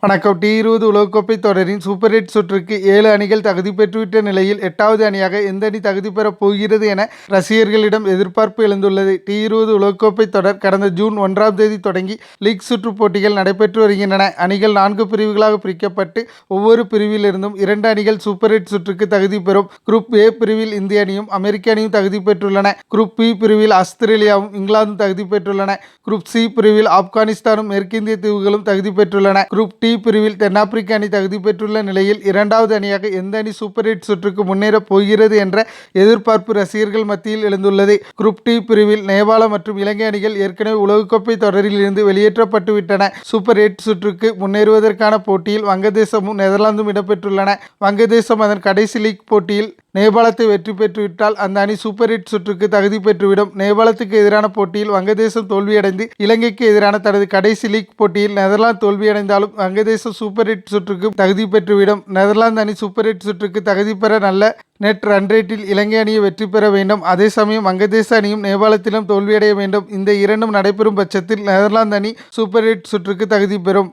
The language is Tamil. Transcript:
வணக்கம். T20 உலகக்கோப்பை தொடரின் சூப்பர் 8 சுற்றுக்கு 7 அணிகள் தகுதி பெற்றுவிட்ட நிலையில் 8வது அணியாக எந்த அணி தகுதி பெறப் போகிறது என ரசிகர்களிடம் எதிர்பார்ப்பு எழுந்துள்ளது. T20 உலகக்கோப்பை தொடர் கடந்த ஜூன் 1ஆம் தேதி தொடங்கி லீக் சுற்று போட்டிகள் நடைபெற்று வருகின்றன. அணிகள் 4 பிரிவுகளாக பிரிக்கப்பட்டு ஒவ்வொரு பிரிவிலிருந்தும் 2 அணிகள் சூப்பர் 8 சுற்றுக்கு தகுதி பெறும். குரூப் ஏ பிரிவில் இந்திய அணியும் அமெரிக்க அணியும் தகுதி பெற்றுள்ளன. குரூப் பி பிரிவில் ஆஸ்திரேலியாவும் இங்கிலாந்தும் தகுதி பெற்றுள்ளன. குரூப் சி பிரிவில் ஆப்கானிஸ்தானும் மேற்கிந்திய தீவுகளும் தகுதி பெற்றுள்ளன. குரூப் டி பிரிவில் தென்னாப்பிரிக்க அணி தகுதி பெற்றுள்ள நிலையில் 2வது அணியாக எந்த அணி சூப்பர் 8 சுற்றுக்கு முன்னேறப் போகிறது என்ற எதிர்பார்ப்பு ரசிகர்கள் மத்தியில் எழுந்துள்ளது. குரூப் டி பிரிவில் நேபாள மற்றும் இலங்கை அணிகள் ஏற்கனவே உலகக்கோப்பை தொடரில் இருந்து வெளியேற்றப்பட்டு விட்டன. சூப்பர் 8 சுற்றுக்கு முன்னேறுவதற்கான போட்டியில் வங்கதேசமும் நெதர்லாந்தும் இடம்பெற்றுள்ளன. வங்கதேசம் அதன் கடைசி லீக் போட்டியில் நேபாளத்தை வெற்றி பெற்றுவிட்டால் அந்த அணி சூப்பர் 8 சுற்றுக்கு தகுதி பெற்றுவிடும். நேபாளத்துக்கு எதிரான போட்டியில் வங்கதேசம் தோல்வியடைந்து இலங்கைக்கு எதிரான தனது கடைசி லீக் போட்டியில் நெதர்லாந்து தோல்வியடைந்தாலும் வங்கதேசம் சூப்பர் 8 சுற்றுக்கு தகுதி பெற்றுவிடும். நெதர்லாந்து அணி சூப்பர் 8 சுற்றுக்கு தகுதி பெற நல்ல நெட் ரன் ரேட்டில் இலங்கை அணியை வெற்றி பெற வேண்டும். அதே சமயம் வங்கதேச அணியும் நேபாளத்திலும் தோல்வியடைய வேண்டும். இந்த இரண்டும் நடைபெறும் பட்சத்தில் நெதர்லாந்து அணி சூப்பர் 8 சுற்றுக்கு தகுதி பெறும்.